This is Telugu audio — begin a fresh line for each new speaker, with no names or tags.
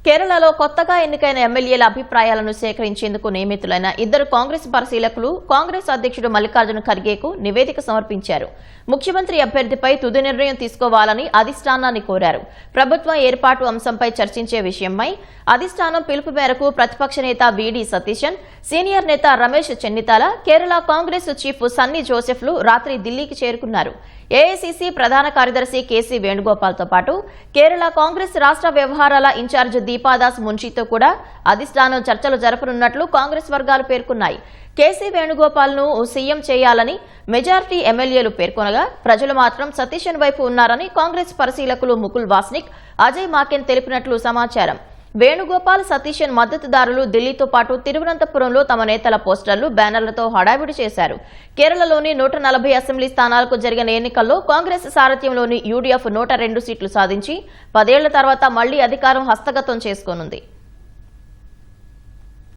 కేరళలో కొత్తగా ఎన్నికైన ఎమ్మెల్యేల అభిప్రాయాలను సేకరించేందుకు నియమితులైన ఇద్దరు కాంగ్రెస్ పరిశీలకులు కాంగ్రెస్ అధ్యక్షుడు మల్లికార్జున ఖర్గేకు నివేదిక సమర్పించారు. ముఖ్యమంత్రి అభ్యర్థిపై తుది నిర్ణయం తీసుకోవాలని అధిష్టానాన్ని కోరారు. ప్రభుత్వం ఏర్పాటు అంశంపై చర్చించే విషయమై అధిష్టానం పిలుపు మేరకు ప్రతిపక్ష నేత వీడి సతీశన్, సీనియర్ నేత రమేష్ చెన్నితాల, కేరళ కాంగ్రెస్ చీఫ్ సన్నీ జోసెఫ్లు రాత్రి ఢిల్లీకి చేరుకున్నారు. ఏఐసీసీ ప్రధాన కార్యదర్శి కేసీ వేణుగోపాల్తో పాటు కేరళ కాంగ్రెస్ రాష్ట్ర వ్యవహారాల ఇన్ఛార్జ్ దీపాదాస్ మున్షీతో కూడా అధిష్టానం చర్చలు జరపనున్నట్లు కాంగ్రెస్ వర్గాలు పేర్కొన్నాయి. కేసీ వేణుగోపాల్ను సీఎం చేయాలని మెజారిటీ ఎమ్మెల్యేలు పేర్కొనగా ప్రజలు మాత్రం సతీశన్ వైపు ఉన్నారని కాంగ్రెస్ పరిశీలకులు ముకుల్ వాస్నిక్, అజయ్ మాకెన్ తెలిపినట్లు సమాచారం. వేణుగోపాల్, సతీశన్ మద్దతుదారులు ఢిల్లీతో పాటు తిరువనంతపురంలో తమ నేతల పోస్టర్లు, బ్యానర్లతో హడావిడి చేశారు. కేరళలోని 140 అసెంబ్లీ స్థానాలకు జరిగిన ఎన్నికల్లో కాంగ్రెస్ సారథ్యంలోని యూడీఎఫ్ 102 సీట్లు సాధించి 10 ఏళ్ల తర్వాత మళ్లీ అధికారం హస్తగతం చేసుకోనుంది.